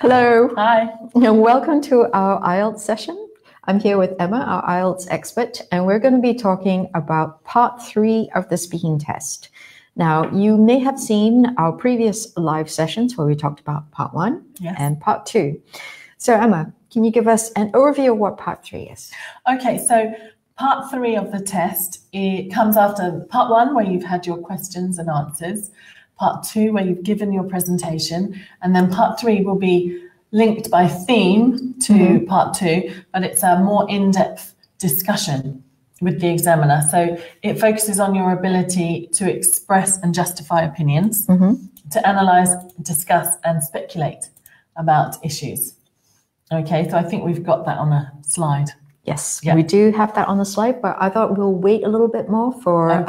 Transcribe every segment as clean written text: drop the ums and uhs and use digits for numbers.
Hello. Hi. And welcome to our IELTS session. I'm here with Emma, our IELTS expert, and we're going to be talking about part 3 of the speaking test. Now, you may have seen our previous live sessions where we talked about part 1 and part 2. So Emma, can you give us an overview of what part 3 is? Okay, so part 3 of the test, it comes after part 1 where you've had your questions and answers, part 2 where you've given your presentation, and then part 3 will be linked by theme to part 2, but it's a more in-depth discussion with the examiner. So it focuses on your ability to express and justify opinions, to analyse, discuss and speculate about issues. Okay, so I think we've got that on a slide. Yes, we do have that on the slide, but I thought we'll wait a little bit more for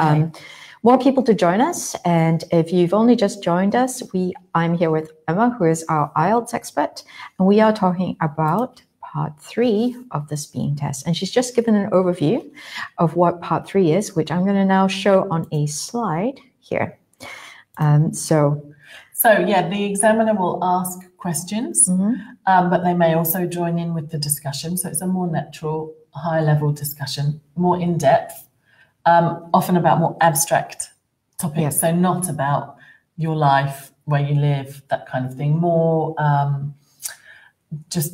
more people to join us. And if you've only just joined us, I'm here with Emma, who is our IELTS expert, and we are talking about part 3 of the speaking test. And she's just given an overview of what part 3 is, which I'm going to now show on a slide here. So yeah, the examiner will ask questions, but they may also join in with the discussion. So it's a more natural, high-level discussion, more in-depth, often about more abstract topics. So not about your life, where you live, that kind of thing. More just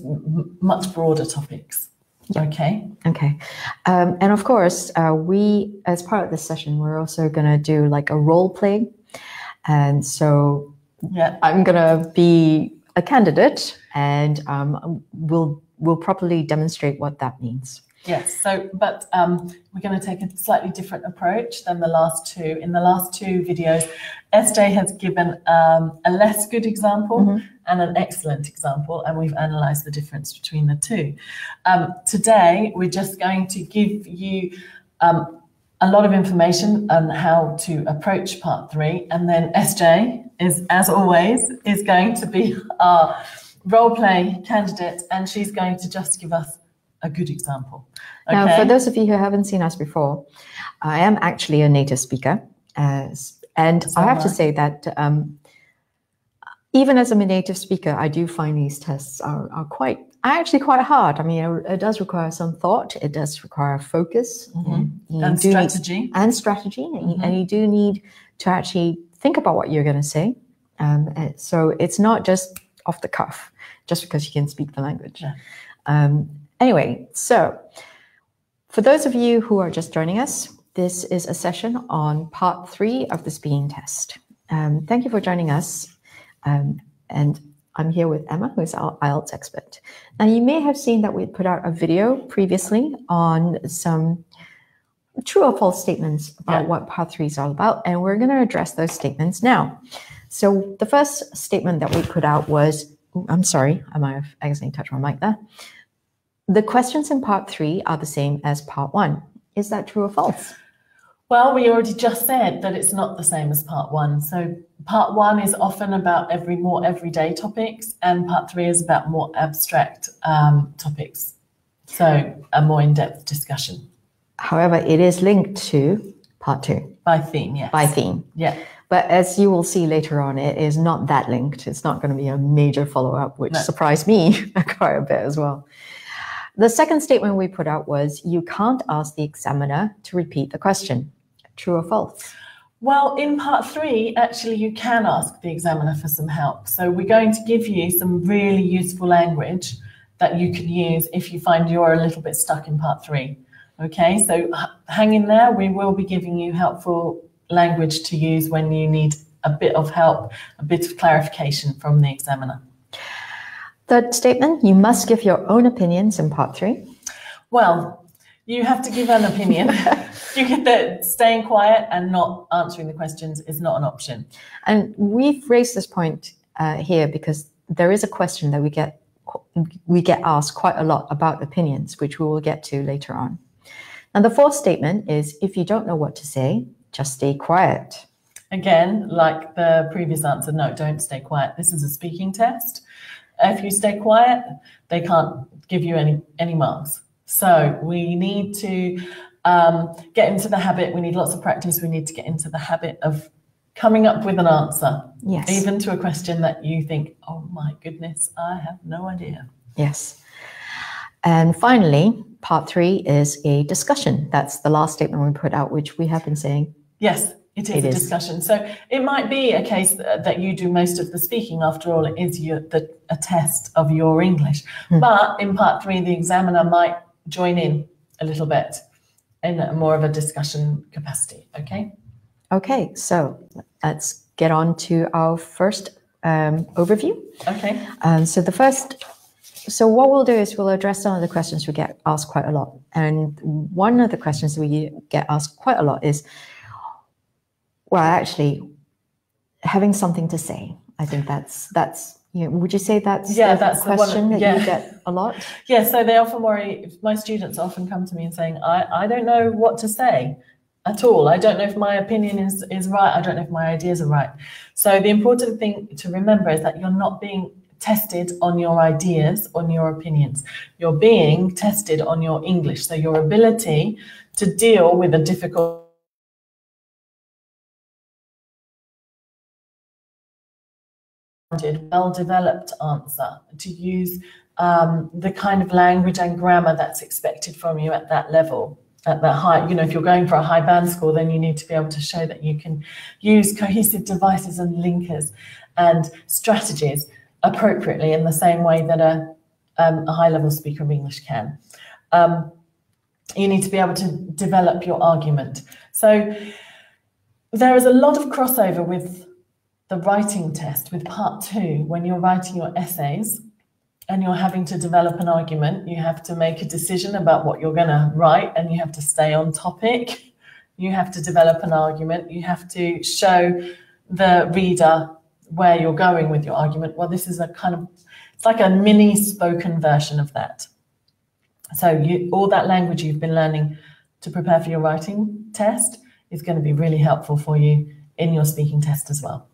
much broader topics. Okay. And of course, we, as part of this session, we're also going to do like a role play. And so I'm going to be a candidate, and we'll properly demonstrate what that means. Yes, so, but we're going to take a slightly different approach than the last two. In the last 2 videos, SJ has given a less good example and an excellent example, and we've analysed the difference between the two. Today, we're just going to give you a lot of information on how to approach part 3, and then SJ is, as always, is going to be our role play candidate, and she's going to just give us a good example. Okay? Now, for those of you who haven't seen us before, I am actually a native speaker, and I have to say that even as a native speaker, I do find these tests are actually quite hard. I mean, it does require some thought. It does require focus and strategy. And you do need to actually think about what you're going to say. So it's not just off the cuff, just because you can speak the language. Anyway, so for those of you who are just joining us, this is a session on part 3 of the speaking test. Thank you for joining us. And I'm here with Emma, who is our IELTS expert. Now, you may have seen that we put out a video previously on some true or false statements about what part 3 is all about, and we're going to address those statements now. So the first statement that we put out was, I'm sorry, I might have accidentally touched my mic there. The questions in part 3 are the same as part 1. Is that true or false? Well, we already just said that it's not the same as part 1. So part 1 is often about more everyday topics, and part 3 is about more abstract topics. So a more in-depth discussion. However, it is linked to part 2. By theme, yes. By theme. Yeah. But as you will see later on, it is not that linked. It's not going to be a major follow-up, which surprised me quite a bit as well. The second statement we put out was, you can't ask the examiner to repeat the question. True or false? Well, in part 3, actually, you can ask the examiner for some help. So we're going to give you some really useful language that you can use if you find you're a little bit stuck in part 3. Okay, so hang in there. We will be giving you helpful language to use when you need a bit of help, a bit of clarification from the examiner. Third statement, you must give your own opinions in part 3. Well, you have to give an opinion. You get that staying quiet and not answering the questions is not an option. And we've raised this point here because there is a question that we get asked quite a lot about opinions, which we will get to later on. And the fourth statement is, if you don't know what to say, just stay quiet. Again, like the previous answer, no, don't stay quiet. This is a speaking test. If you stay quiet, they can't give you any marks. So we need to get into the habit. We need lots of practice. We need to get into the habit of coming up with an answer. Yes. Even to a question that you think, oh my goodness, I have no idea. Yes. And finally, part 3 is a discussion. That's the last statement we put out, which we have been saying. Yes, it is a discussion. So it might be a case that you do most of the speaking. After all, it is a test of your English. But in part 3, the examiner might join in a little bit in more of a discussion capacity. Okay? Okay, so let's get on to our first overview. Okay. So what we'll do is we'll address some of the questions we get asked quite a lot. And one of the questions we get asked quite a lot is, well, actually, having something to say. I think that's would you say that's the question that you get a lot? Yeah, so they often worry, my students often come to me and saying, I don't know what to say at all. I don't know if my opinion is right. I don't know if my ideas are right. So the important thing to remember is that you're not being tested on your ideas, on your opinions. You're being tested on your English. So your ability to deal with a difficult well-developed answer, to use the kind of language and grammar that's expected from you at that level, at that high. If you're going for a high band score, then you need to be able to show that you can use cohesive devices and linkers and strategies appropriately in the same way that a high-level speaker of English can. You need to be able to develop your argument. So there is a lot of crossover with the writing test, with part 2, when you're writing your essays and you're having to develop an argument. You have to make a decision about what you're going to write, and you have to stay on topic. You have to develop an argument. You have to show the reader where you're going with your argument. Well, this is it's like a mini spoken version of that. So all that language you've been learning to prepare for your writing test is going to be really helpful for you in your speaking test as well.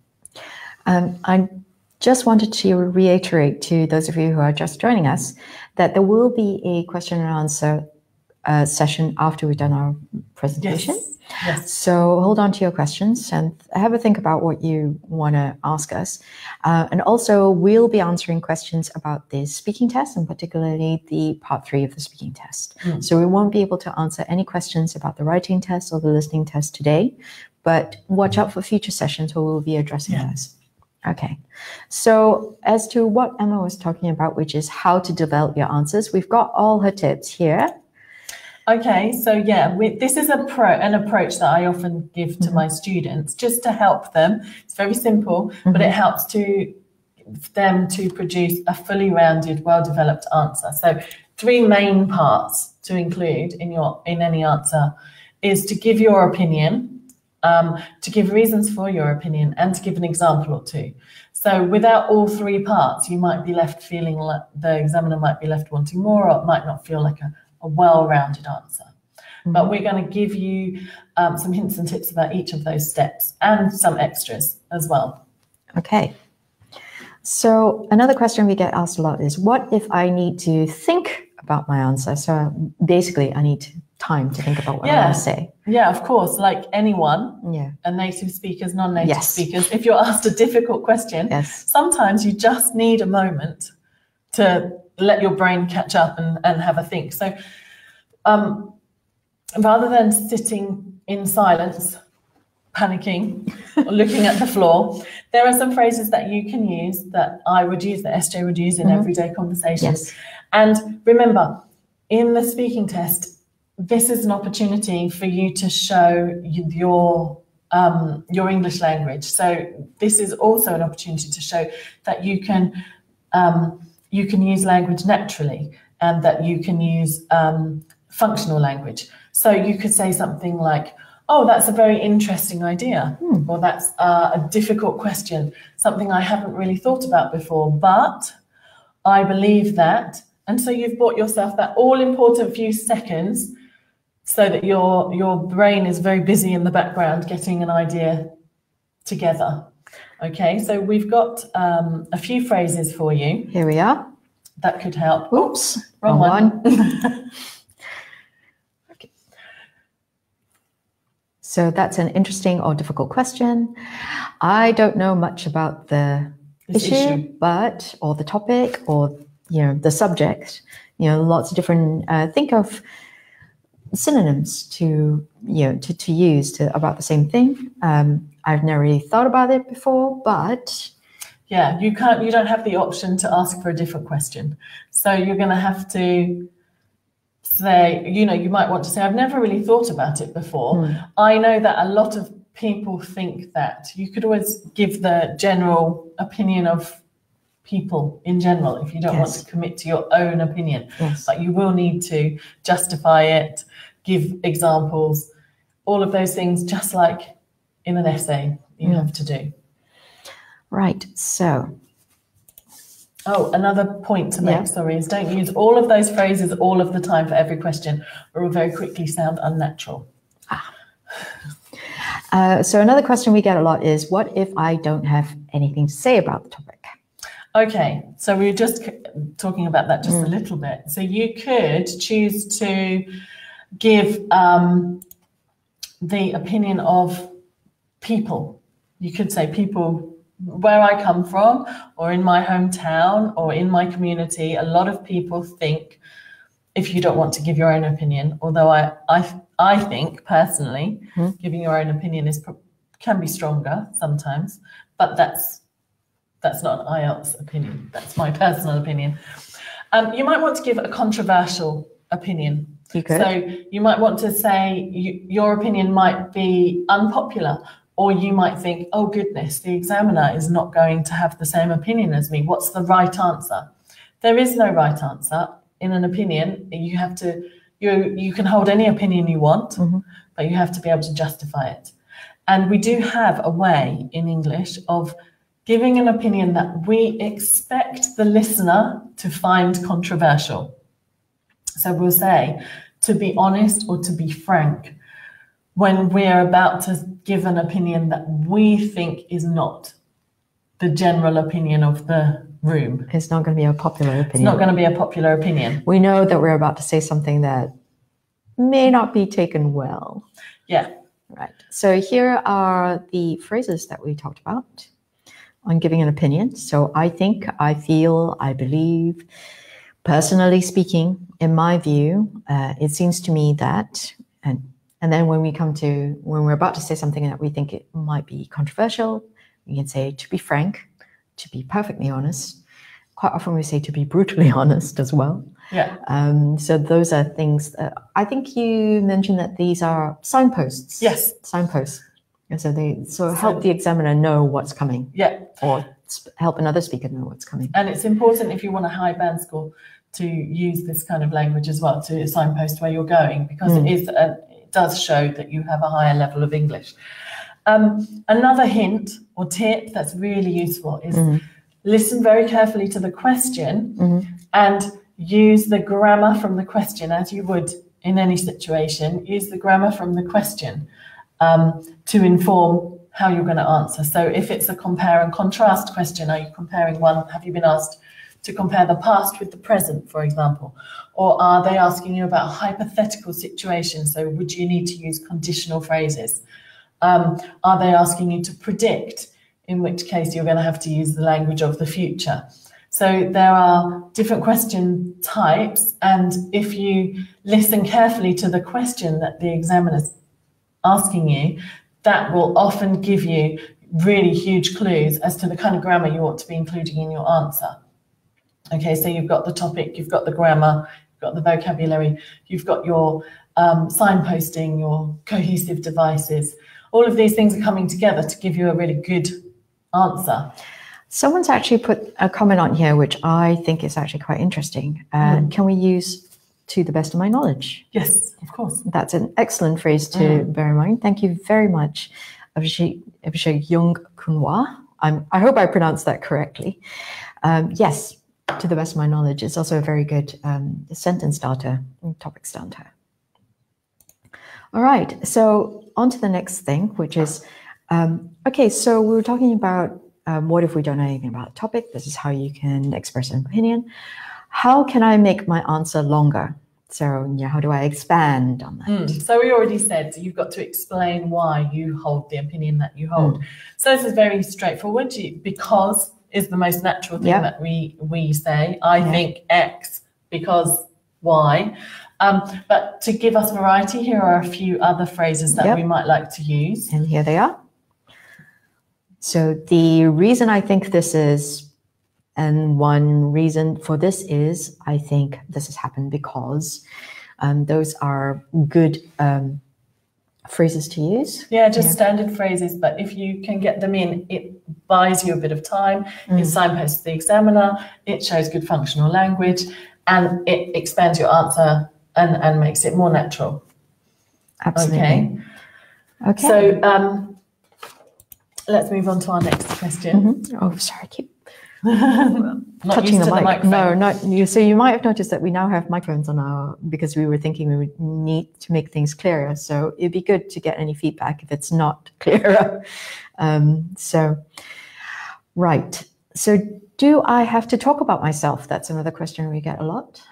I just wanted to reiterate to those of you who are just joining us that there will be a question and answer session after we've done our presentation. Yes. So hold on to your questions and have a think about what you want to ask us. And also, we'll be answering questions about the speaking test, and particularly the part 3 of the speaking test. So we won't be able to answer any questions about the writing test or the listening test today, but watch out for future sessions where we'll be addressing those. Okay, so as to what Emma was talking about, which is how to develop your answers, we've got all her tips here. Okay, so this is an approach that I often give to my students just to help them. It's very simple, but it helps them to produce a fully rounded, well-developed answer. So 3 main parts to include in any answer is to give your opinion, to give reasons for your opinion, and to give an example or 2. So without all 3 parts, you might be left feeling like the examiner might be left wanting more, or it might not feel like a well-rounded answer. But we're going to give you some hints and tips about each of those steps and some extras as well. Okay. So another question we get asked a lot is, what if I need to think about my answer? So basically, I need time to think about what I want to say. Yeah, of course, like anyone, and native speakers, non-native speakers, if you're asked a difficult question, sometimes you just need a moment to let your brain catch up and have a think. So rather than sitting in silence, panicking, or looking at the floor, there are some phrases that you can use, that I would use, that SJ would use in everyday conversations. And remember, in the speaking test, this is an opportunity for you to show your English language. So this is also an opportunity to show that you can use language naturally, and that you can use functional language. So you could say something like, oh, that's a very interesting idea, or that's a difficult question, something I haven't really thought about before, but I believe that. And so you've bought yourself that all-important few seconds so that your brain is very busy in the background getting an idea together. Okay, so we've got a few phrases for you. Here we are. That could help. Oops, wrong one. Okay. So that's an interesting or difficult question. I don't know much about the issue, but or the topic, or the subject. Lots of different. Think of synonyms to use about the same thing. I've never really thought about it before, but yeah, you don't have the option to ask for a different question. So you're going to have to say, you might want to say, I've never really thought about it before. I know that a lot of people think that you could always give the general opinion of people in general if you don't want to commit to your own opinion. But you will need to justify it, give examples, all of those things, just like in an essay you have to do. Right, so. Oh, another point to make, sorry, is don't use all of those phrases all of the time for every question, or it will very quickly sound unnatural. So another question we get a lot is, what if I don't have anything to say about the topic? Okay, so we were just talking about that just a little bit. So you could choose to give the opinion of people. You could say people where I come from, or in my hometown, or in my community. A lot of people think, if you don't want to give your own opinion, although I think personally giving your own opinion can be stronger sometimes, but that's not an IELTS opinion. That's my personal opinion. You might want to give a controversial opinion. So you might want to say your opinion might be unpopular, or you might think, oh goodness, the examiner is not going to have the same opinion as me. What's the right answer? There is no right answer. In an opinion, you have to, you can hold any opinion you want, but you have to be able to justify it. And we do have a way in English of giving an opinion that we expect the listener to find controversial. So we'll say, to be honest or to be frank, when we're about to give an opinion that we think is not the general opinion of the room. It's not going to be a popular opinion. It's not going to be a popular opinion. We know that we're about to say something that may not be taken well. Yeah. Right. So here are the phrases that we talked about on giving an opinion. So I think, I feel, I believe. Personally speaking, in my view, it seems to me that, and then when we're about to say something that we think it might be controversial, we can say to be frank, to be perfectly honest. Quite often we say to be brutally honest as well. Yeah. So those are things that I think you mentioned that these are signposts. Yes. Signposts. And so they help the examiner know what's coming. Yeah. Or help another speaker know what's coming. And it's important if you want a high band score to use this kind of language as well, to signpost where you're going, because it does show that you have a higher level of English. Another hint or tip that's really useful is listen very carefully to the question and use the grammar from the question, as you would in any situation. Use the grammar from the question to inform how you're going to answer. So if it's a compare and contrast question, are you comparing one? Have you been asked to compare the past with the present, for example? Or are they asking you about a hypothetical situation? So would you need to use conditional phrases? Are they asking you to predict, in which case you're going to have to use the language of the future? So there are different question types, and if you listen carefully to the question that the examiner's asking you, that will often give you really huge clues as to the kind of grammar you ought to be including in your answer. Okay, so you've got the topic, you've got the grammar, you've got the vocabulary, you've got your signposting, your cohesive devices. All of these things are coming together to give you a really good answer. Someone's actually put a comment on here, which I think is actually quite interesting. Can we use to the best of my knowledge? Yes, of course. That's an excellent phrase to bear in mind. Thank you very much, Abhishek Young Kunwa. I hope I pronounced that correctly. Yes, to the best of my knowledge. It's also a very good sentence starter, topic starter. All right, so on to the next thing, which is, okay, so we were talking about what if we don't know anything about a topic? This is how you can express an opinion. How can I make my answer longer? So yeah, how do I expand on that? So we already said you've got to explain why you hold the opinion that you hold. So this is very straightforward. Because is the most natural thing that we say. I think X because Y. But to give us variety, here are a few other phrases that we might like to use. And here they are. So the reason I think this is, and one reason for this is, I think this has happened because those are good phrases to use. Yeah, just standard phrases, but if you can get them in, it buys you a bit of time. It signposts the examiner, it shows good functional language, and it expands your answer and makes it more natural. Absolutely. Okay. So let's move on to our next question. Oh, sorry, I keep touching the mic. No, not you. So you might have noticed that we now have microphones on because we were thinking we would need to make things clearer. So it'd be good to get any feedback if it's not clearer. Right. So do I have to talk about myself? That's another question we get a lot.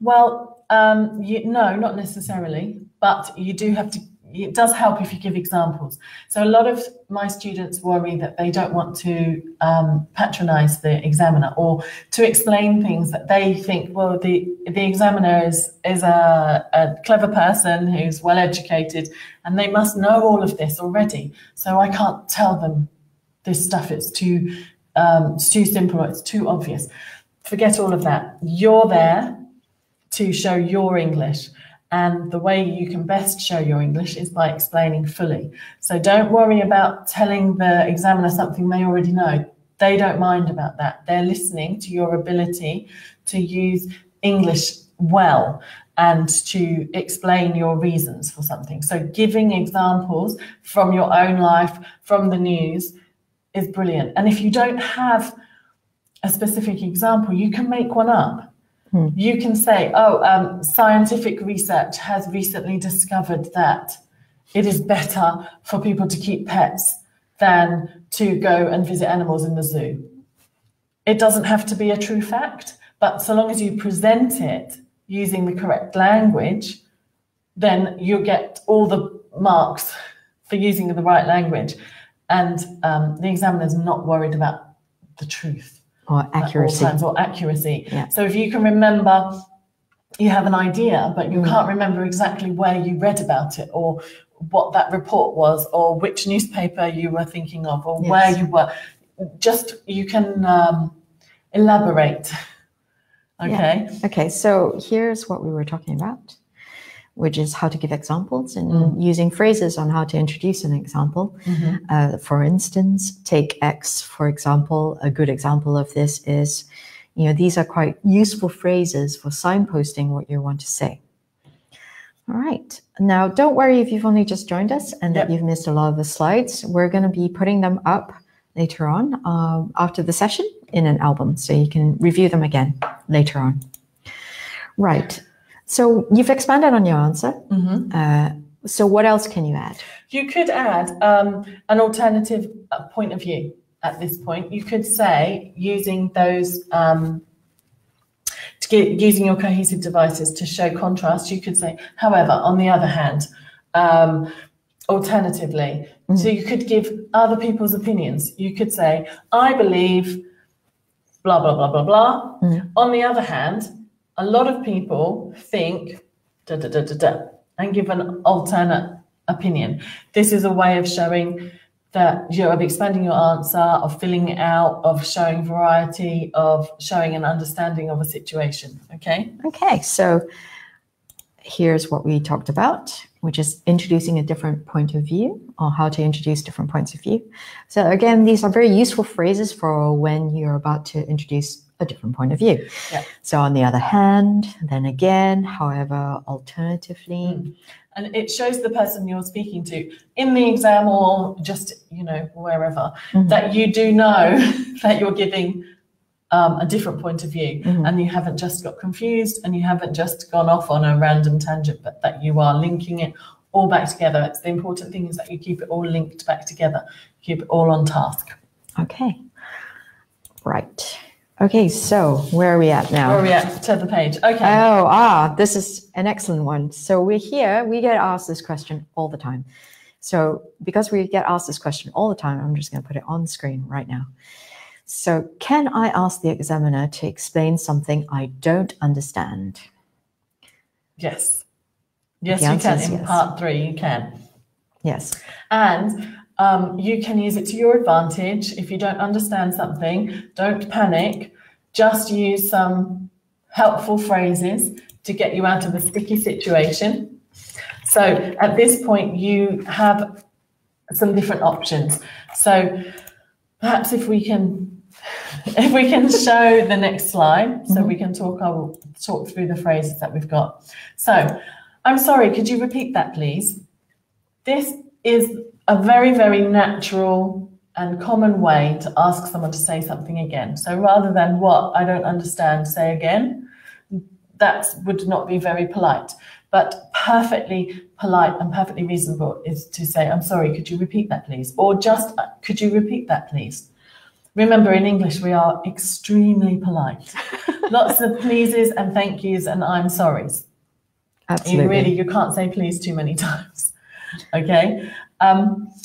Well, no, not necessarily, but you do have to. It does help if you give examples. So a lot of my students worry that they don't want to patronize the examiner or to explain things that they think, well, the examiner is a clever person who's well educated and they must know all of this already. So I can't tell them this stuff. It's too simple or it's too obvious. Forget all of that. You're there to show your English. And the way you can best show your English is by explaining fully. So don't worry about telling the examiner something they already know. They don't mind about that. They're listening to your ability to use English well and to explain your reasons for something. So giving examples from your own life, from the news, is brilliant. And if you don't have a specific example, you can make one up. You can say, scientific research has recently discovered that it is better for people to keep pets than to go and visit animals in the zoo. It doesn't have to be a true fact, but so long as you present it using the correct language, then you'll get all the marks for using the right language. And the examiner's not worried about the truth. Or accuracy. Or accuracy. Yeah. So if you can remember, you have an idea, but you can't remember exactly where you read about it or what that report was or which newspaper you were thinking of or where you were, you can elaborate. Okay. Yeah. Okay, so here's what we were talking about, which is how to give examples and using phrases on how to introduce an example. For instance, take X, for example. A good example of this is, these are quite useful phrases for signposting what you want to say. All right. Now, don't worry if you've only just joined us and that you've missed a lot of the slides. We're going to be putting them up later on after the session in an album, so you can review them again later on. Right. So you've expanded on your answer. So what else can you add? You could add an alternative point of view at this point. You could say, using those, using your cohesive devices to show contrast, you could say, however, on the other hand, alternatively. So you could give other people's opinions. You could say, I believe blah, blah, blah, blah, blah. On the other hand, a lot of people think da, da, da, da, da, and give an alternate opinion. This is a way of showing that of expanding your answer, of filling it out, of showing variety, of showing an understanding of a situation. Okay? Okay, so here's what we talked about, which is introducing a different point of view or how to introduce different points of view. So again, these are very useful phrases for when you're about to introduce a different point of view. So on the other hand, then again, however, alternatively. And it shows the person you're speaking to in the exam or just, wherever, that you do know that you're giving a different point of view and you haven't just got confused and you haven't just gone off on a random tangent, but that you are linking it all back together. It's the important thing is that you keep it all linked back together, keep it all on task. Okay. Right. Okay, so where are we at now? Where are we at? To the page. Okay. Oh, this is an excellent one. So we're here, we get asked this question all the time. So because we get asked this question all the time, I'm just going to put it on the screen right now. So can I ask the examiner to explain something I don't understand? Yes. Yes, you can. In part 3, you can. Yes. And you can use it to your advantage. If you don't understand something, don't panic. Just use some helpful phrases to get you out of a sticky situation. So at this point, you have some different options. So perhaps if we can show the next slide, so we can talk. I will talk through the phrases that we've got. So, I'm sorry, could you repeat that, please? This is a very, very natural and common way to ask someone to say something again. So rather than what I don't understand, say again, that would not be very polite. But perfectly polite and perfectly reasonable is to say, I'm sorry, could you repeat that, please? Or just, could you repeat that, please? Remember, in English, we are extremely polite. Lots of pleases and thank yous and I'm sorries. Absolutely. You can't say please too many times. Okay.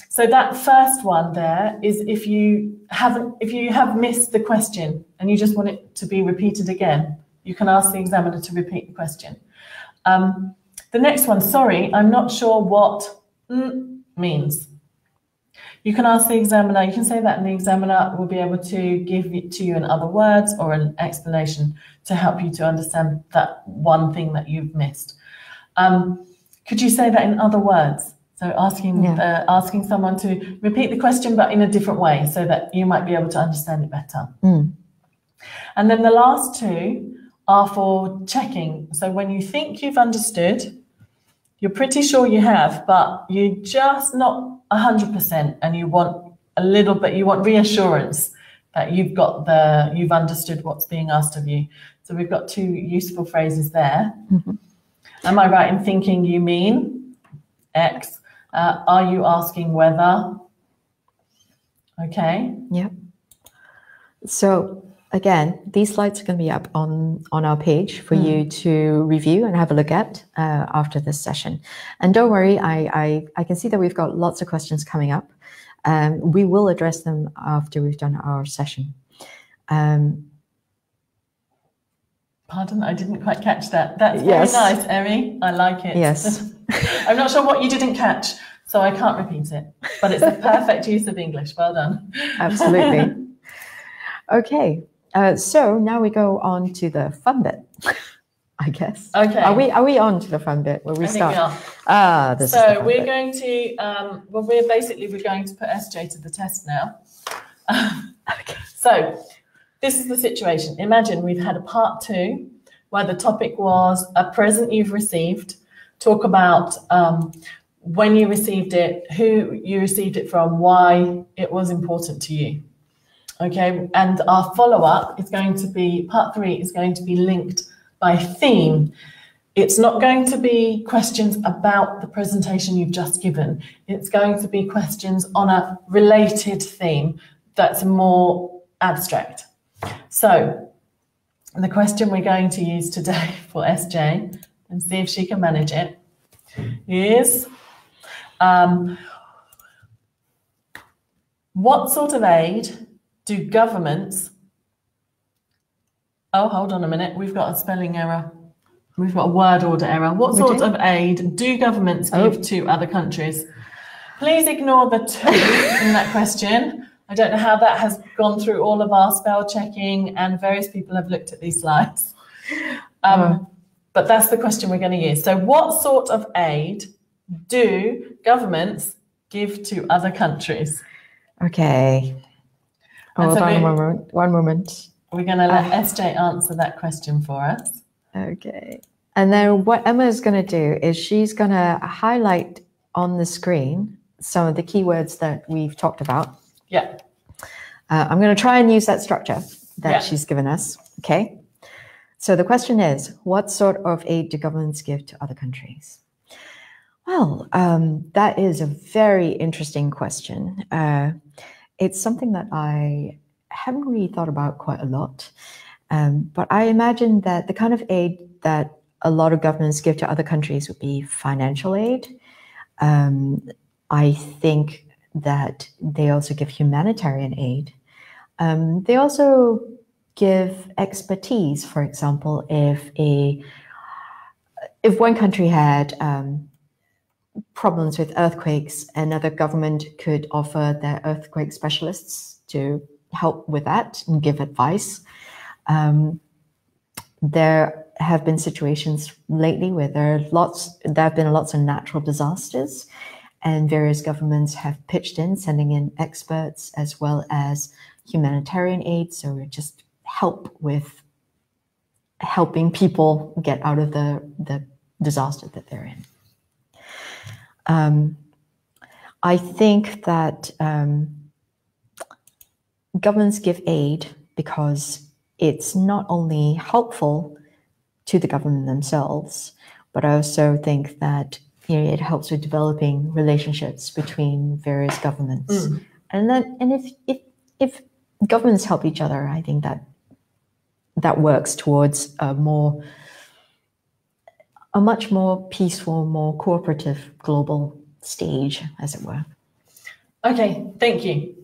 So that first one there is if you have missed the question and you just want it to be repeated again, you can ask the examiner to repeat the question. The next one, sorry, I'm not sure what means. You can ask the examiner, you can say that, and the examiner will be able to give it to you in other words or an explanation to help you to understand that one thing that you've missed. Could you say that in other words? So asking someone to repeat the question, but in a different way, so that you might be able to understand it better. And then the last two are for checking. So when you think you've understood, you're pretty sure you have, but you're just not 100%, and you want a little bit, you want reassurance that you've understood what's being asked of you. So we've got two useful phrases there. Am I right in thinking you mean X? Are you asking whether? Okay. Yeah. So again, these slides are going to be up on our page for you to review and have a look at after this session. And don't worry, I can see that we've got lots of questions coming up. We will address them after we've done our session. Pardon, I didn't quite catch that. That's very nice, Emmy. I like it. Yes. I'm not sure what you didn't catch, so I can't repeat it. But it's a perfect use of English. Well done. Absolutely. Okay. So now we go on to the fun bit, I guess. Okay. Are we on to the fun bit where we start? I think we are. This so is the fun we're bit. going to, we're going to put SJ to the test now. Okay. So this is the situation. Imagine we've had a part 2 where the topic was a present you've received. Talk about when you received it, who you received it from, why it was important to you. Okay, and our follow-up is going to be, part 3 is going to be linked by theme. It's not going to be questions about the presentation you've just given. It's going to be questions on a related theme that's more abstract. So the question we're going to use today for SJ, and see if she can manage it, is what sort of aid do governments, oh, hold on a minute, we've got a spelling error. We've got a word order error. What sort of aid do governments give to other countries? Please ignore the 2 in that question. I don't know how that has gone through all of our spell checking, and various people have looked at these slides. But that's the question we're going to use. So what sort of aid do governments give to other countries? Okay. Hold on one moment. We're going to let SJ answer that question for us. Okay. And then what Emma is going to do is she's going to highlight on the screen some of the keywords that we've talked about. Yeah. I'm going to try and use that structure that she's given us. Okay. So the question is, what sort of aid do governments give to other countries? Well, that is a very interesting question. It's something that I haven't really thought about quite a lot. But I imagine that the kind of aid that a lot of governments give to other countries would be financial aid. I think that they also give humanitarian aid. They also give expertise. For example, if one country had problems with earthquakes, another government could offer their earthquake specialists to help with that and give advice. There have been situations lately where there have been lots of natural disasters, and various governments have pitched in, sending in experts as well as humanitarian aid. So just help with helping people get out of the disaster that they're in. I think that governments give aid because it's not only helpful to the government themselves, but I also think that it helps with developing relationships between various governments. And if governments help each other, I think that works towards a much more peaceful, more cooperative global stage, as it were. Okay, thank you.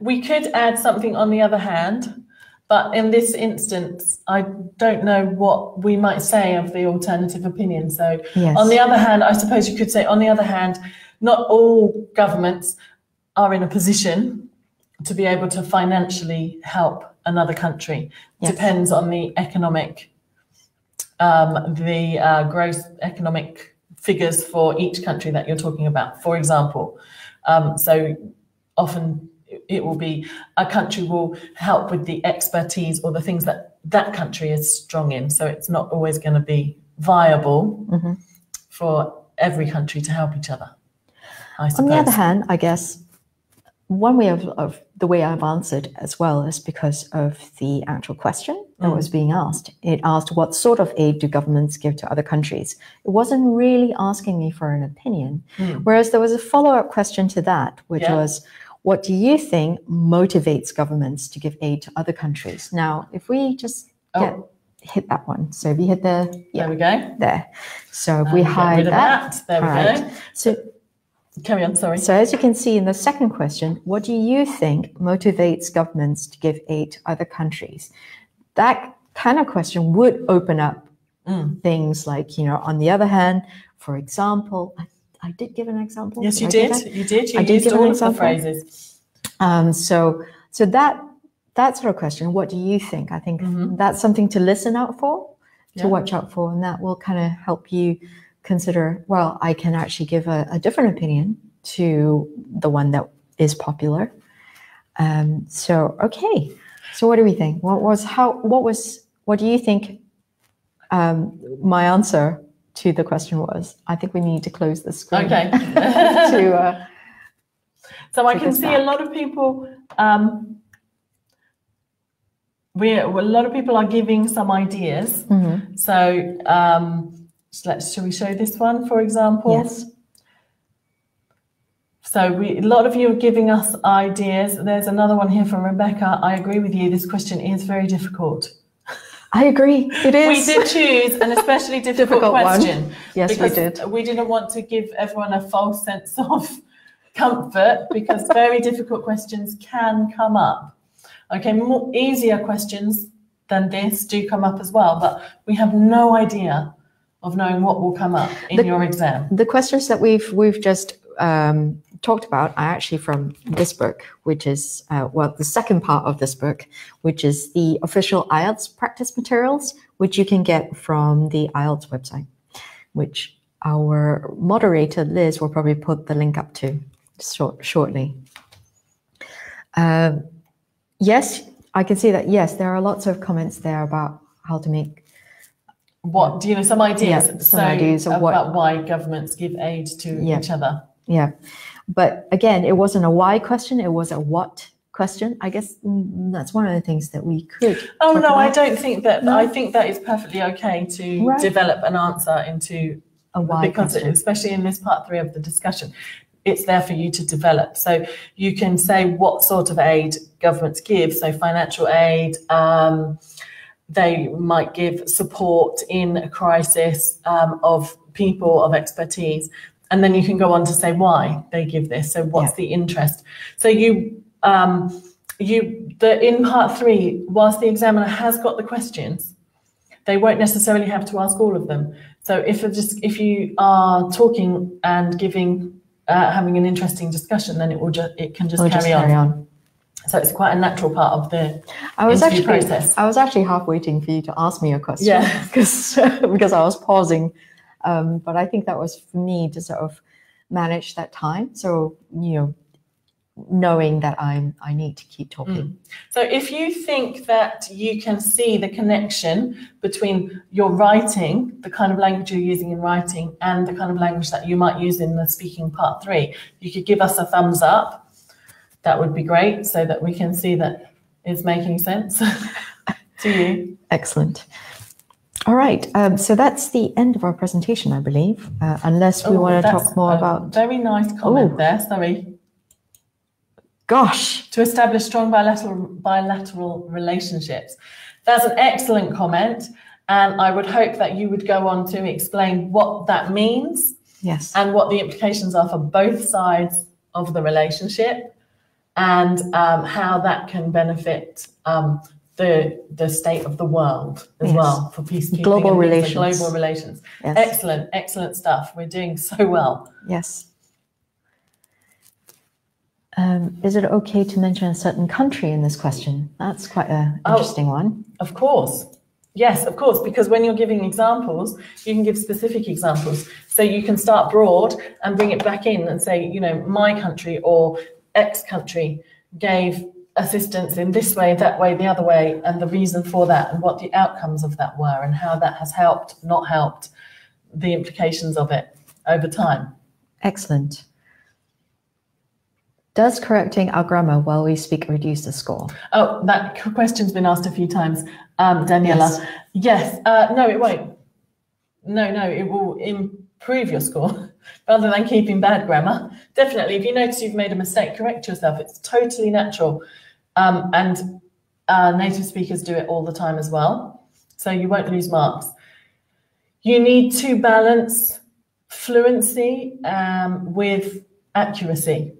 We could add something on the other hand, but in this instance, I don't know what we might say of the alternative opinion. So yes. On the other hand, I suppose you could say, on the other hand, not all governments are in a position to be able to financially help another country. Yes. Depends on the economic, gross economic figures for each country that you're talking about, for example. So often it will be a country will help with the expertise or the things that that country is strong in. So it's not always going to be viable for every country to help each other, I suppose. On the other hand, I guess one way of the way I've answered as well is because of the actual question that was being asked. It asked, what sort of aid do governments give to other countries? It wasn't really asking me for an opinion. Whereas there was a follow-up question to that, which was, what do you think motivates governments to give aid to other countries? Now, if we just hit that one. So if you hit there we go. There. So if we hide that. There we go. So carry on, sorry. So as you can see in the second question, what do you think motivates governments to give aid to other countries? That kind of question would open up things like, on the other hand, for example, I did give an example. Yes, you did. You did. You used all of the phrases. So that sort of question, what do you think? I think that's something to listen out for, to watch out for, and that will kind of help you consider, well, I can actually give a different opinion to the one that is popular. Okay. So what do we think? What do you think my answer to the question was? I think we need to close the screen. Okay. So I can see a lot of people, a lot of people are giving some ideas. So shall we show this one, for example? Yes. So a lot of you are giving us ideas. There's another one here from Rebecca. I agree with you. This question is very difficult. I agree. It is. We did choose an especially difficult question. One. Yes, we did. We didn't want to give everyone a false sense of comfort because very difficult questions can come up. Okay, more easier questions than this do come up as well, but we have no idea of knowing what will come up in your exam. The questions that we've just talked about are actually from this book, which is, the second part of this book, which is the official IELTS practice materials, which you can get from the IELTS website, which our moderator, Liz, will probably put the link up to shortly. Yes, I can see that, yes, there are lots of comments there about how to make some ideas? Yeah, some ideas of about why governments give aid to each other. Yeah, but again, it wasn't a why question; it was a what question. I guess that's one of the things that we could. Oh no, I don't think that. No. I think that is perfectly okay to develop an answer into a why because question. Especially in this part 3 of the discussion, it's there for you to develop. So you can say what sort of aid governments give. So financial aid, they might give support in a crisis of people, of expertise. And then you can go on to say why they give this. So what's the interest? So in part 3, whilst the examiner has got the questions, they won't necessarily have to ask all of them. So if you are talking and giving, having an interesting discussion, then it can just carry on. So it's quite a natural part of the interview process. I was actually half waiting for you to ask me a question, because I was pausing. But I think that was for me to sort of manage that time. So, knowing that I need to keep talking. So if you think that you can see the connection between your writing, the kind of language you're using in writing, and the kind of language that you might use in the speaking part 3, you could give us a thumbs up. That would be great, so that we can see that it's making sense to you. Excellent. All right, so that's the end of our presentation, I believe, unless we want to talk more about... Very nice comment there, sorry. Gosh. To establish strong bilateral relationships. That's an excellent comment, and I would hope that you would go on to explain what that means. Yes. And what the implications are for both sides of the relationship, and how that can benefit the state of the world as well, for peacekeeping. Global relations. Global relations. Yes. Excellent stuff. We're doing so well. Yes. Is it okay to mention a certain country in this question? That's quite an interesting one. Of course. Yes, of course, because when you're giving examples, you can give specific examples. So you can start broad and bring it back in and say, my country or X country gave assistance in this way, that way, the other way, and the reason for that, and what the outcomes of that were, and how that has helped, not helped, the implications of it over time. Excellent. Does correcting our grammar while we speak reduce the score? Oh, that question's been asked a few times, Daniela. Yes. No, it won't. No, it will improve your score rather than keeping bad grammar. Definitely, if you notice you've made a mistake, correct yourself. It's totally natural. And native speakers do it all the time as well. So you won't lose marks. You need to balance fluency with accuracy.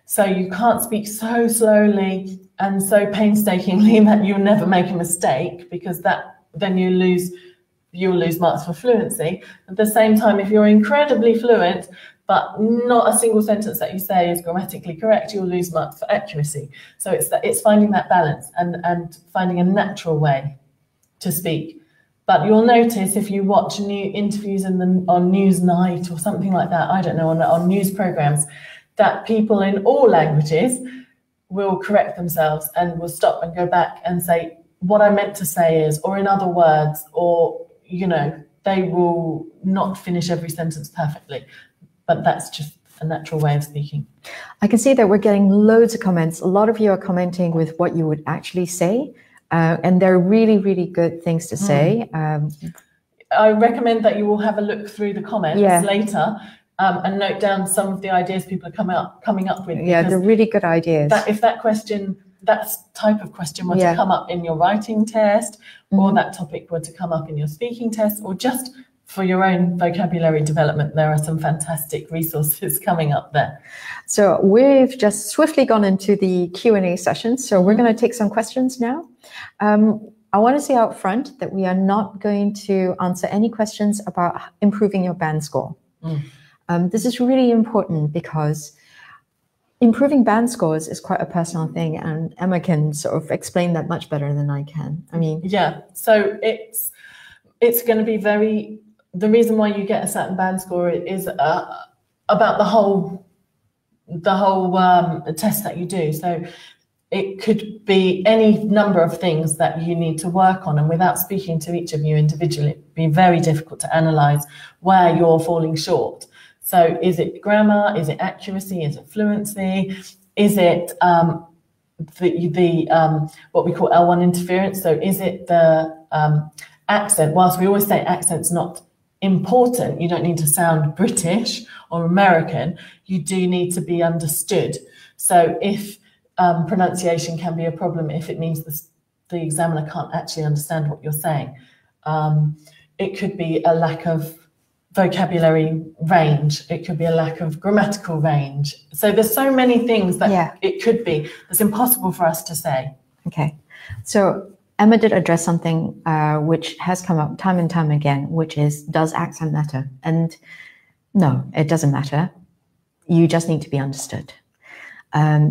So you can't speak so slowly and so painstakingly that you'll never make a mistake, because then you'll lose marks for fluency. At the same time, if you're incredibly fluent, but not a single sentence that you say is grammatically correct, you'll lose marks for accuracy. So it's finding that balance and finding a natural way to speak. But you'll notice if you watch new interviews on Newsnight or something like that, I don't know, on news programs, that people in all languages will correct themselves and will stop and go back and say, what I meant to say is, or in other words, or, they will not finish every sentence perfectly. But that's just a natural way of speaking. I can see that we're getting loads of comments. A lot of you are commenting with what you would actually say, and they're really, really good things to say. I recommend that you will have a look through the comments later, and note down some of the ideas people are coming up with. Yeah, they're really good ideas. If that type of question were to come up in your writing test, or that topic were to come up in your speaking test, or just for your own vocabulary development, there are some fantastic resources coming up there. So we've just swiftly gone into the Q&A session. So we're going to take some questions now. I want to say out front that we are not going to answer any questions about improving your band score. This is really important because improving band scores is quite a personal thing, and Emma can sort of explain that much better than I can. So it's going to be the reason why you get a certain band score is about the whole test that you do. So it could be any number of things that you need to work on, and without speaking to each of you individually, it'd be very difficult to analyze where you're falling short. So is it grammar? Is it accuracy? Is it fluency? Is it what we call L1 interference? So is it the accent? Whilst we always say accent's not important. You don't need to sound British or American. You do need to be understood. So if pronunciation can be a problem, if it means the examiner can't actually understand what you're saying, it could be a lack of vocabulary range. It could be a lack of grammatical range. So there's so many things that it could be. It's impossible for us to say. Okay. So Emma did address something which has come up time and time again, which is, does accent matter? And no, it doesn't matter. You just need to be understood.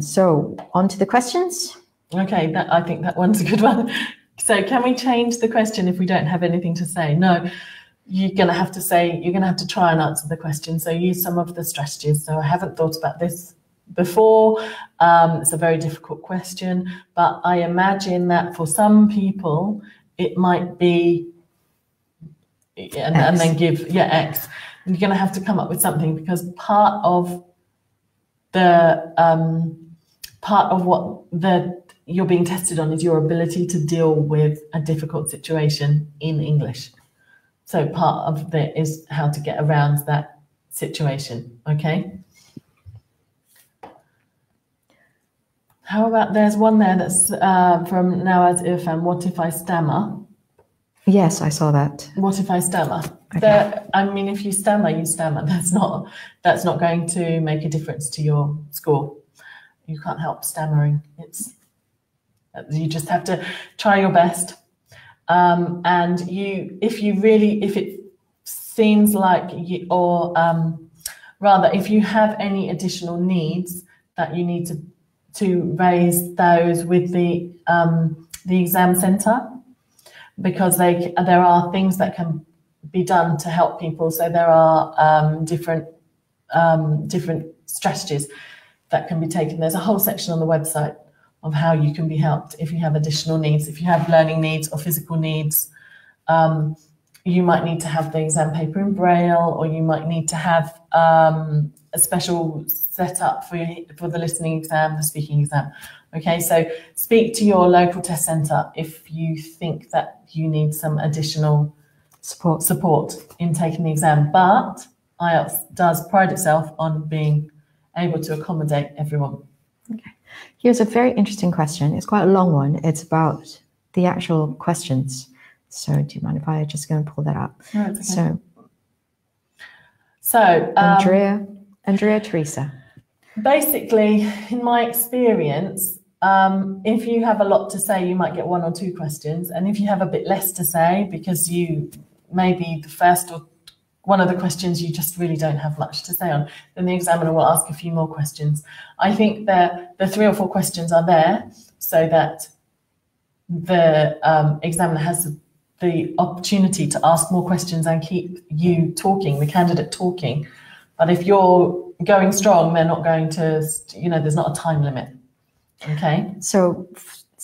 So on to the questions. Okay, I think that one's a good one. So can we change the question if we don't have anything to say? No. You're going to have to try and answer the question. So use some of the strategies. So I haven't thought about this before. It's a very difficult question, but I imagine that for some people, it might be, and then give, X. And you're going to have to come up with something, because part of what you're being tested on is your ability to deal with a difficult situation in English. So part of it is how to get around that situation, okay? How about, there's one there that's from Nawaz Irfan, what if I stammer? Yes, I saw that. What if I stammer? Okay. I mean, if you stammer, you stammer. That's not going to make a difference to your score. You can't help stammering. You just have to try your best. And if it seems like if you have any additional needs that you need to raise those with the exam centre, because there are things that can be done to help people. So there are different strategies that can be taken. There's a whole section on the website of how you can be helped if you have additional needs. If you have learning needs or physical needs, you might need to have the exam paper in Braille, or you might need to have a special setup for the listening exam, the speaking exam. Okay, so speak to your local test centre if you think that you need some additional support in taking the exam. But IELTS does pride itself on being able to accommodate everyone. Okay. Here's a very interesting question. It's quite a long one. It's about the actual questions. So do you mind if I just go and pull that up? No, it's okay. So Andrea Teresa. Basically, in my experience, if you have a lot to say, you might get 1 or 2 questions. And if you have a bit less to say, because you maybe the first or one of the questions you just really don't have much to say on, then the examiner will ask a few more questions. I think the 3 or 4 questions are there so that the examiner has the opportunity to ask more questions and keep you talking, the candidate talking. But if you're going strong, they're not going to, there's not a time limit. Okay. So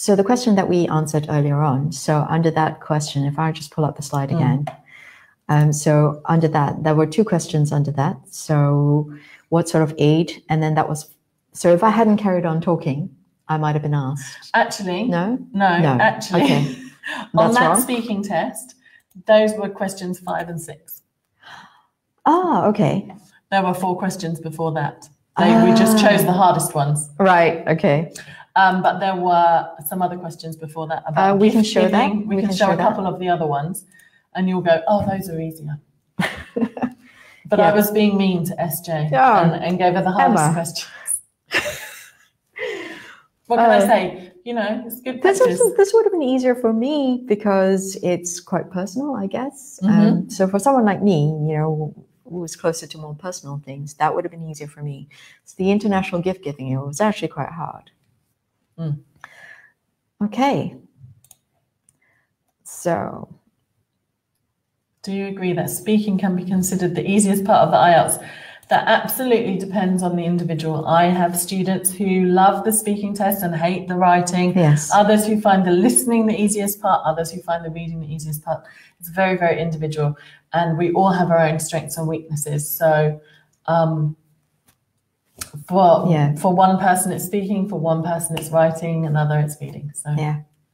the question that we answered earlier on, so under that question, if I just pull up the slide again, so under that, there were 2 questions under that. So what sort of aid? And then that was, so if I hadn't carried on talking, I might have been asked. Actually, no, actually, okay. On that speaking test, those were questions 5 and 6. Ah, okay. There were 4 questions before that. We just chose the hardest ones. Right, okay. But there were some other questions before that. About we can show that. We can show a couple of the other ones, and you'll go, oh, those are easier. But I was being mean to SJ and gave her the hardest questions. What can I say? It's good practice. This would have been easier for me because it's quite personal, I guess. So for someone like me, who was closer to more personal things, that would have been easier for me. So the international gift giving, it was actually quite hard. Okay. So, do you agree that speaking can be considered the easiest part of the IELTS? That absolutely depends on the individual. I have students who love the speaking test and hate the writing. Yes. Others who find the listening the easiest part. Others who find the reading the easiest part. It's very, very individual. And we all have our own strengths and weaknesses. So for one person it's speaking, for one person it's writing, another it's reading. So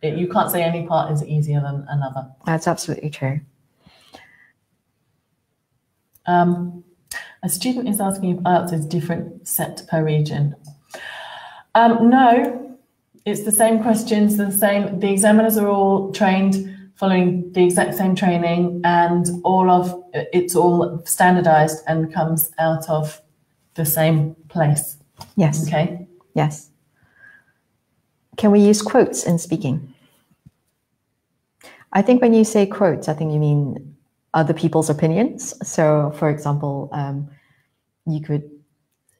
you can't say any part is easier than another. That's absolutely true. A student is asking if IELTS is different set per region. No, it's the same questions, the examiners are all trained following the exact same training, and it's all standardized and comes out of the same place. Yes. Okay. Yes. Can we use quotes in speaking? I think when you say quotes, I think you mean other people's opinions. So, for example, you could,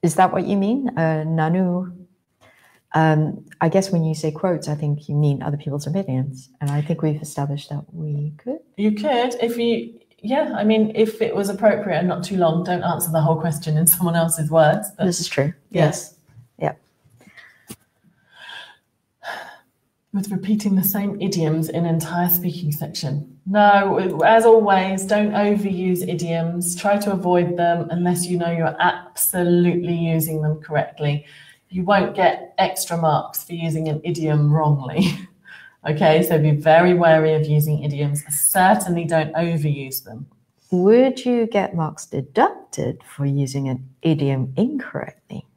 is that what you mean? Nanu? I guess when you say quotes, I think you mean other people's opinions. And I think we've established that we could. You could, yeah, I mean, if it was appropriate and not too long, don't answer the whole question in someone else's words. But this is true. Yes. Yeah. With repeating the same idioms in an entire speaking section. No, as always, don't overuse idioms. Try to avoid them unless you know you're absolutely using them correctly. You won't get extra marks for using an idiom wrongly. Okay, so be very wary of using idioms. Certainly don't overuse them. Would you get marks deducted for using an idiom incorrectly?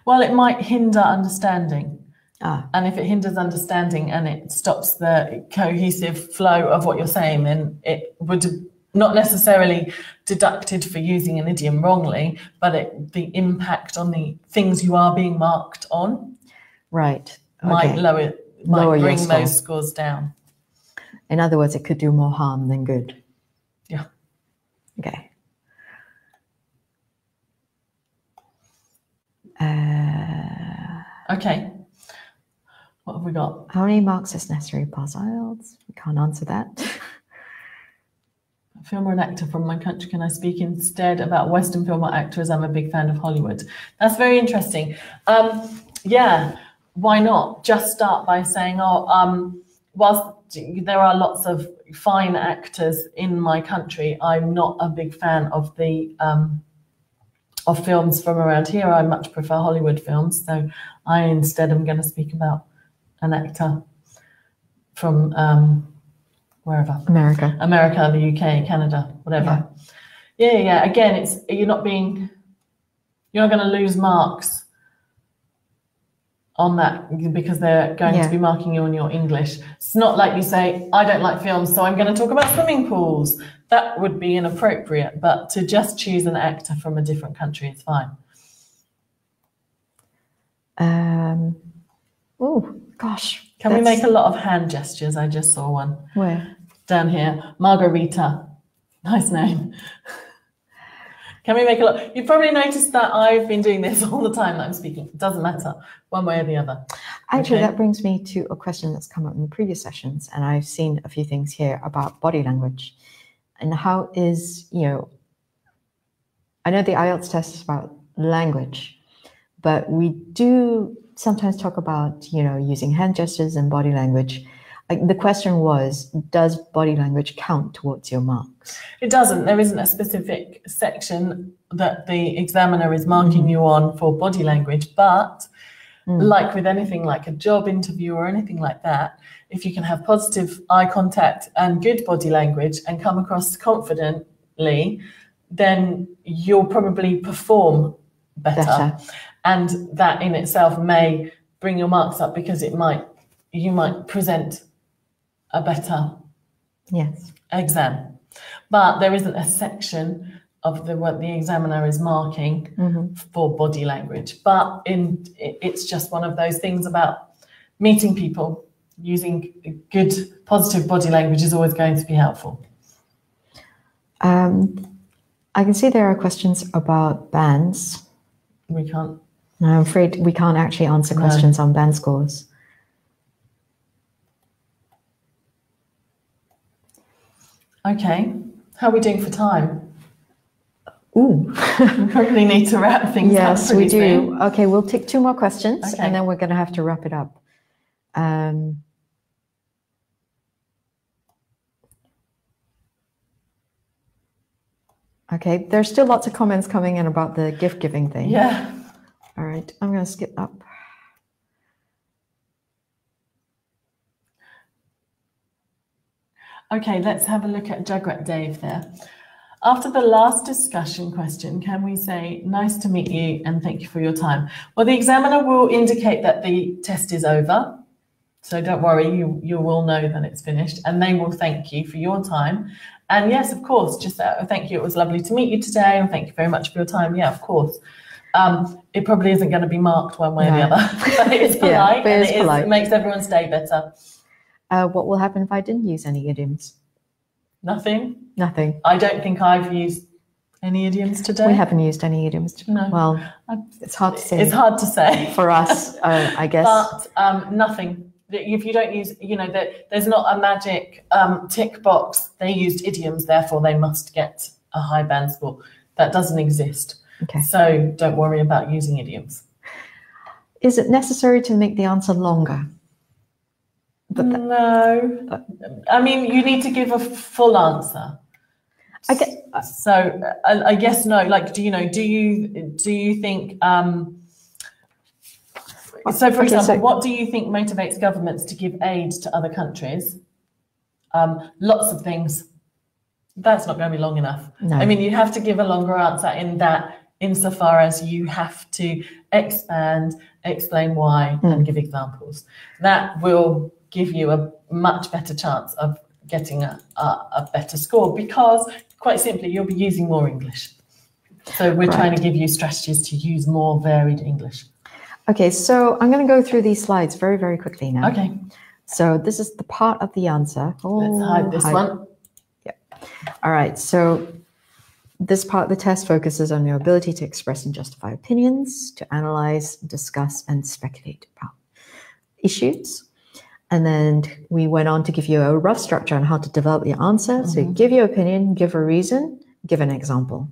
Well, it might hinder understanding. Ah. And if it hinders understanding and it stops the cohesive flow of what you're saying, then it would not necessarily deducted for using an idiom wrongly, but the impact on the things you are being marked on, right, might lower bring those scores down. In other words, it could do more harm than good. Yeah. Okay. Okay. What have we got? How many marks is necessary to pass IELTS? We can't answer that. Film or an actor from my country, can I speak instead about Western film or actors? I'm a big fan of Hollywood. That's very interesting. Yeah, why not? Just start by saying, whilst there are lots of fine actors in my country, I'm not a big fan of the of films from around here. I much prefer Hollywood films. So I instead am going to speak about an actor from wherever. America, the UK, Canada, whatever. Yeah. Again, you're not going to lose marks on that because they're going to be marking you on your English. It's not like you say, I don't like films, so I'm going to talk about swimming pools. That would be inappropriate, but to just choose an actor from a different country is fine. Oh, gosh. Can we make a lot of hand gestures? I just saw one. Where? Down here. Margarita. Nice name. Can we make a lot? You've probably noticed that I've been doing this all the time that I'm speaking. It doesn't matter, one way or the other. Actually, that brings me to a question that's come up in previous sessions, and I've seen a few things here about body language. And how is, I know the IELTS test is about language, but we do sometimes talk about, using hand gestures and body language. The question was, does body language count towards your marks? It doesn't. There isn't a specific section that the examiner is marking you on for body language, but like with anything like a job interview or anything like that, if you can have positive eye contact and good body language and come across confidently, then you'll probably perform better. And that in itself may bring your marks up because you might present a better exam. But there isn't a section of what the examiner is marking for body language. But it's just one of those things about meeting people. Using good, positive body language is always going to be helpful. I can see there are questions about bands. We can't. No, I'm afraid we can't actually answer questions on band scores. Okay. How are we doing for time? Ooh. We probably need to wrap things up. Yes, we do. Okay, we'll take 2 more questions and then we're going to have to wrap it up. Okay, there's still lots of comments coming in about the gift giving thing. Yeah. All right, I'm going to skip up. Okay, let's have a look at Jagrat Dave there. After the last discussion question, can we say, nice to meet you and thank you for your time? Well, the examiner will indicate that the test is over. So don't worry, you will know that it's finished, and they will thank you for your time. And yes, of course, just thank you. It was lovely to meet you today, and thank you very much for your time. Yeah, of course. It probably isn't going to be marked one way or the other, but it's polite, and it makes everyone's day better. What will happen if I didn't use any idioms? Nothing. Nothing. I don't think I've used any idioms today. We haven't used any idioms today. No. Well, it's hard to say. It's hard to say for us, I guess. But nothing. If you don't use, there's not a magic tick box. They used idioms, therefore they must get a high band score. That doesn't exist. Okay. So don't worry about using idioms. Is it necessary to make the answer longer? No. I mean, you need to give a full answer. I guess no. Like, do you think? So, for example, what do you think motivates governments to give aid to other countries? Lots of things. That's not going to be long enough. No. I mean, you have to give a longer answer insofar as you have to expand, explain why, and give examples. That will give you a much better chance of getting a better score, because quite simply, you'll be using more English. So we're trying to give you strategies to use more varied English. Okay, so I'm going to go through these slides very, very quickly now. Okay. So this is the part of the answer. Let's hide this one. Yeah. All right, so this part of the test focuses on your ability to express and justify opinions, to analyze, discuss, and speculate about issues. And then we went on to give you a rough structure on how to develop your answer. So give your opinion, give a reason, give an example.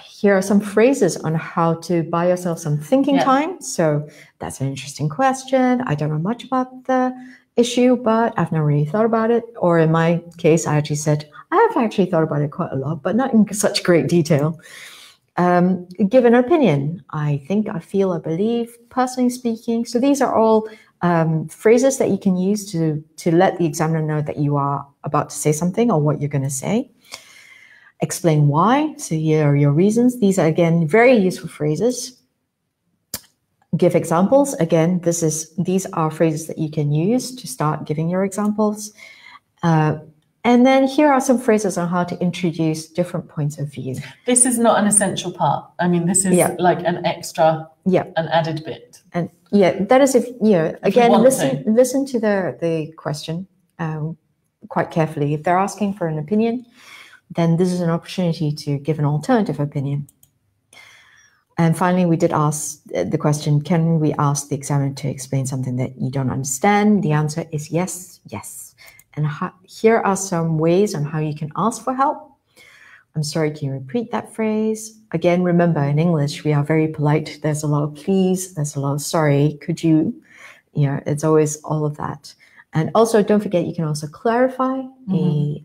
Here are some phrases on how to buy yourself some thinking time. So that's an interesting question. I don't know much about the issue, but I've never really thought about it. Or in my case, I actually said, I have actually thought about it quite a lot, but not in such great detail. Give an opinion. I think, I feel, I believe, personally speaking. So these are all phrases that you can use to let the examiner know that you are about to say something or what you're going to say. Explain why. So here are your reasons. These are, again, very useful phrases. Give examples. Again, these are phrases that you can use to start giving your examples. And then here are some phrases on how to introduce different points of view. This is not an essential part. I mean, this is like an extra, an added bit. And that is if again, listen to the question quite carefully. If they're asking for an opinion, then this is an opportunity to give an alternative opinion. And finally, we did ask the question, can we ask the examiner to explain something that you don't understand? The answer is yes, yes. And here are some ways on how you can ask for help. I'm sorry, can you repeat that phrase? Again, remember, in English, we are very polite. There's a lot of please, there's a lot of sorry, could you? It's always all of that. And also, don't forget, you can also clarify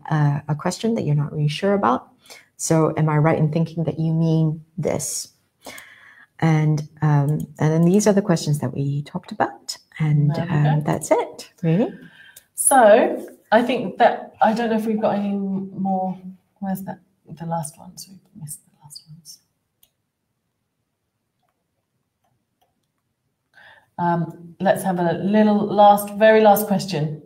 a question that you're not really sure about. So, am I right in thinking that you mean this? And then these are the questions that we talked about. And that's it, really. So, I think that, I don't know if we've got any more. Where's that? The last ones. We've missed the last ones. Let's have a little very last question.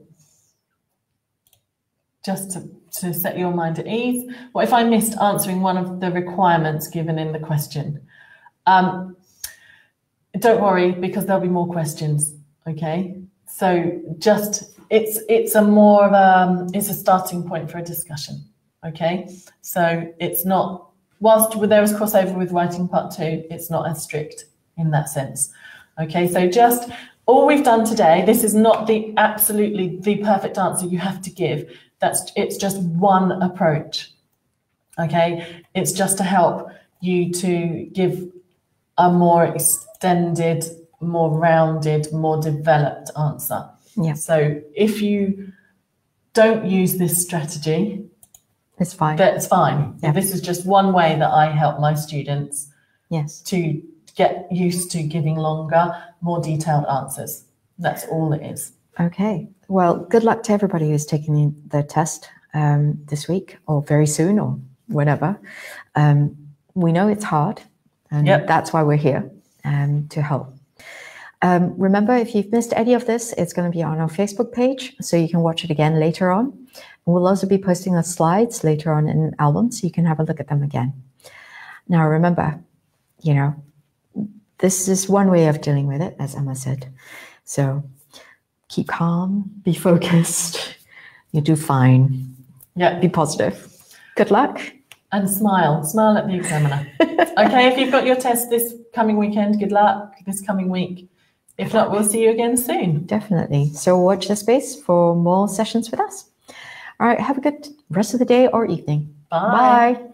Just to set your mind at ease. What if I missed answering one of the requirements given in the question? Don't worry, because there'll be more questions, okay? So just, it's a starting point for a discussion, okay? So it's not, whilst there is crossover with writing part 2, it's not as strict in that sense. Okay, so just all we've done today, this is not absolutely the perfect answer you have to give. It's just one approach. Okay, it's just to help you to give a more extended, more rounded, more developed answer. Yeah. So if you don't use this strategy, it's fine. That's fine. Yeah. This is just one way that I help my students to get used to giving longer, more detailed answers. That's all it is. Okay. Well, good luck to everybody who's taking the test. this week or very soon or whenever. We know it's hard, and that's why we're here to help. Remember, if you've missed any of this, it's going to be on our Facebook page, so you can watch it again later on. We'll also be posting the slides later on in Album, so you can have a look at them again. Now, remember, you know, this is one way of dealing with it, as Emma said. So keep calm, be focused, you do fine. Yeah. Be positive. Good luck. And smile. Smile at the examiner. Okay, if you've got your test this coming weekend, good luck this coming week. If not, we'll see you again soon. Definitely. So watch the space for more sessions with us. All right, have a good rest of the day or evening. Bye. Bye.